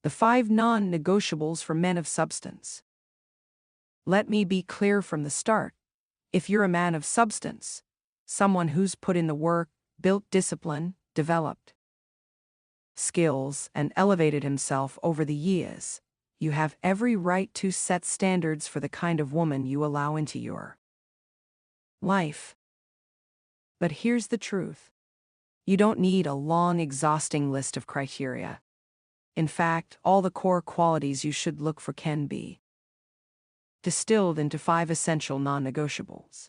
The 5 non-negotiables for men of substance. Let me be clear from the start. If you're a man of substance, someone who's put in the work, built discipline, developed skills, and elevated himself over the years, you have every right to set standards for the kind of woman you allow into your life. But here's the truth. You don't need a long, exhausting list of criteria. In fact, all the core qualities you should look for can be distilled into 5 essential non-negotiables.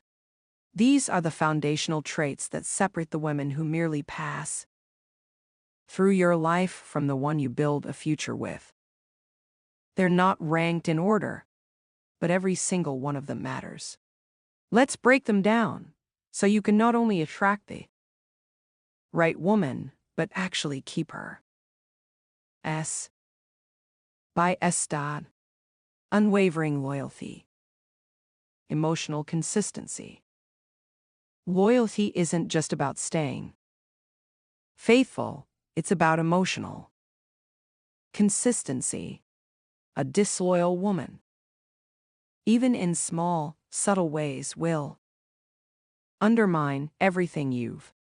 These are the foundational traits that separate the women who merely pass through your life from the one you build a future with. They're not ranked in order, but every single one of them matters. Let's break them down so you can not only attract the right woman, but actually keep her. By S. Unwavering loyalty. Emotional consistency. Loyalty isn't just about staying faithful, it's about emotional consistency. A disloyal woman, even in small, subtle ways, will undermine everything you've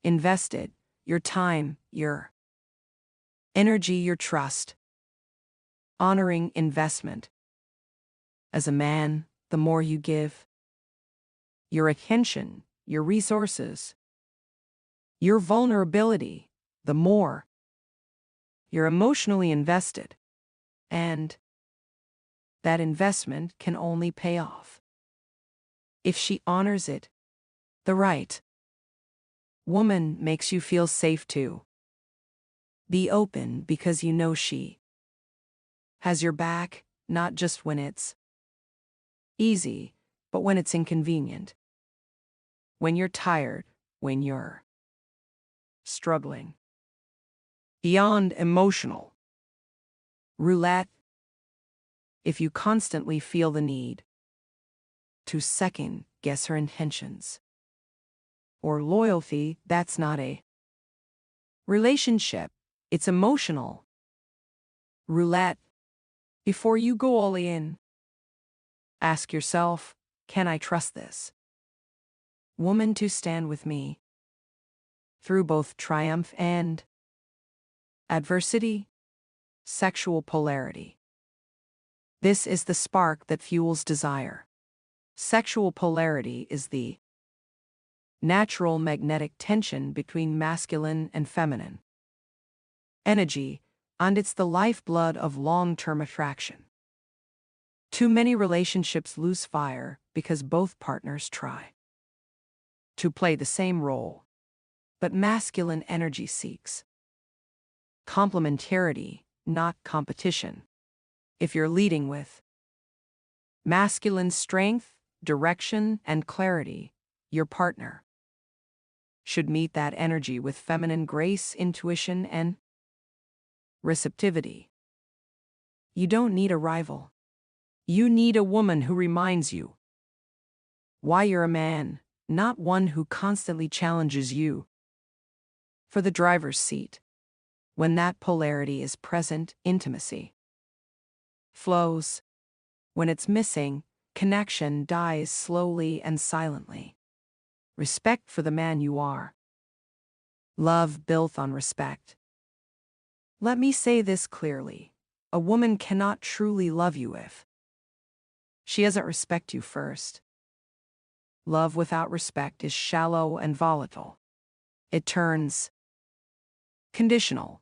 invested, your time, your energy, your trust. Honoring investment. As a man, the more you give, your attention, your resources, your vulnerability, the more you're emotionally invested. And that investment can only pay off if she honors it. The right woman makes you feel safe to be open because you know she has your back, not just when it's easy, but when it's inconvenient. When you're tired, when you're struggling. Beyond emotional roulette. If you constantly feel the need to second guess her intentions or loyalty, that's not a relationship, it's emotional roulette. Before you go all in, ask yourself, can I trust this woman to stand with me through both triumph and adversity? Sexual polarity. This is the spark that fuels desire. Sexual polarity is the natural magnetic tension between masculine and feminine energy, and it's the lifeblood of long-term attraction. Too many relationships lose fire because both partners try to play the same role, but masculine energy seeks complementarity, not competition. If you're leading with masculine strength, direction, and clarity, your partner should meet that energy with feminine grace, intuition, and receptivity. You don't need a rival. You need a woman who reminds you why you're a man, not one who constantly challenges you for the driver's seat. When that polarity is present, intimacy flows. When it's missing, connection dies slowly and silently. Respect for the man you are. Love built on respect. Let me say this clearly. A woman cannot truly love you if she doesn't respect you first. Love without respect is shallow and volatile. It turns conditional.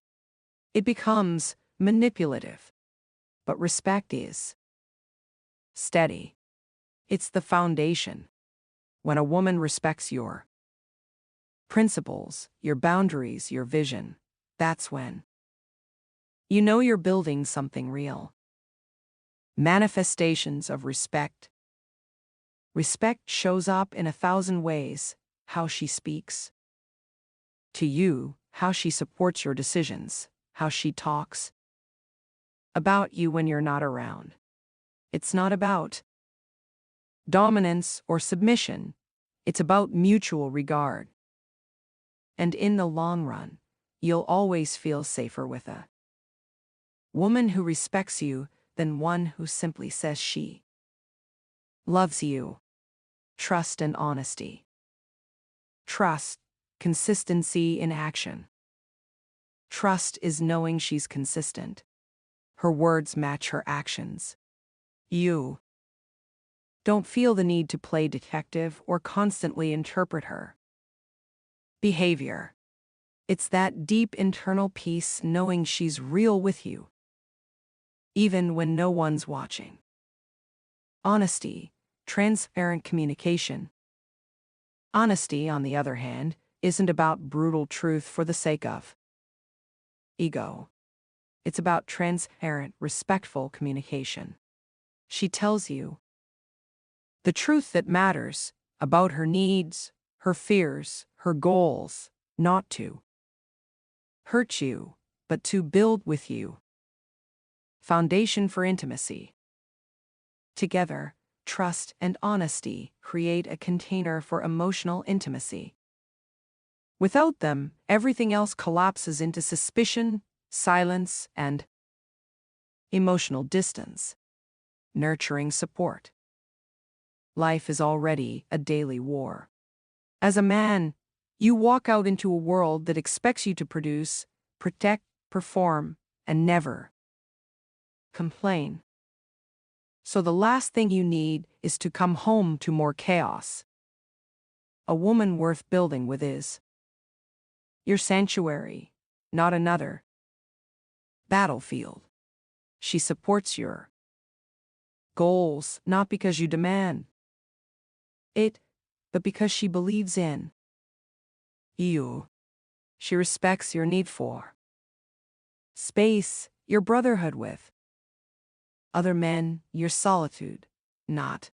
It becomes manipulative. But respect is steady. It's the foundation. When a woman respects your principles, your boundaries, your vision, that's when you know you're building something real. Manifestations of respect. Respect shows up in 1,000 ways: how she speaks to you, how she supports your decisions, how she talks about you when you're not around. It's not about dominance or submission. It's about mutual regard. And in the long run, you'll always feel safer with a woman who respects you than one who simply says she loves you. Trust and honesty. Trust, consistency in action. Trust is knowing she's consistent. Her words match her actions. You don't feel the need to play detective or constantly interpret her behavior. It's that deep internal peace knowing she's real with you, even when no one's watching. Honesty, transparent communication. Honesty, on the other hand, isn't about brutal truth for the sake of ego. It's about transparent, respectful communication. She tells you the truth that matters about her needs, her fears, her goals, not to hurt you, but to build with you. Foundation for intimacy. Together, trust and honesty create a container for emotional intimacy. Without them, everything else collapses into suspicion, silence, and emotional distance. Nurturing support. Life is already a daily war. As a man, you walk out into a world that expects you to produce, protect, perform, and never complain. So the last thing you need is to come home to more chaos. A woman worth building with is your sanctuary, not another battlefield. She supports your goals, not because you demand it, but because she believes in you. She respects your need for space, your brotherhood with other men, your solitude, not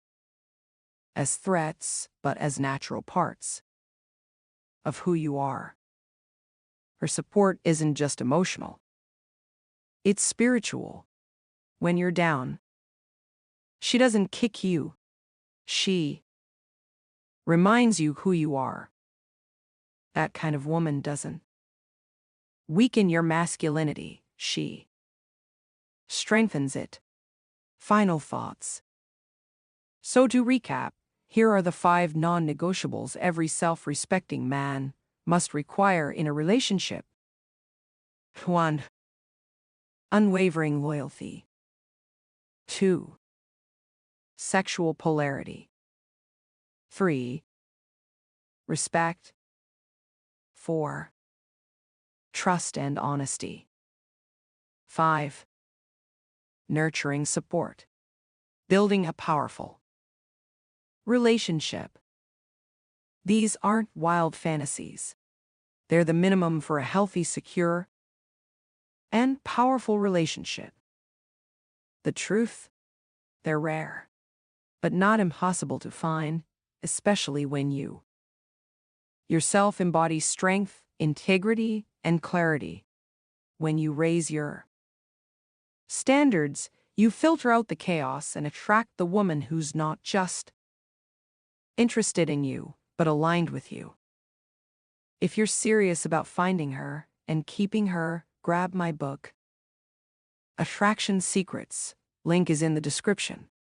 as threats, but as natural parts of who you are. Her support isn't just emotional. It's spiritual. When you're down, she doesn't kick you. She reminds you who you are. That kind of woman doesn't weaken your masculinity. She strengthens it. Final thoughts. So to recap, here are the 5 non-negotiables every self-respecting man must require in a relationship. 1. Unwavering loyalty. 2. Sexual polarity. 3. Respect. 4. Trust and honesty. 5. Nurturing support. Building a powerful relationship. These aren't wild fantasies. They're the minimum for a healthy, secure, and powerful relationship. The truth? They're rare, but not impossible to find, especially when you yourself embody strength, integrity, and clarity. When you raise your standards, you filter out the chaos and attract the woman who's not just interested in you, but aligned with you. If you're serious about finding her and keeping her, grab my book, Attraction Secrets. Link is in the description.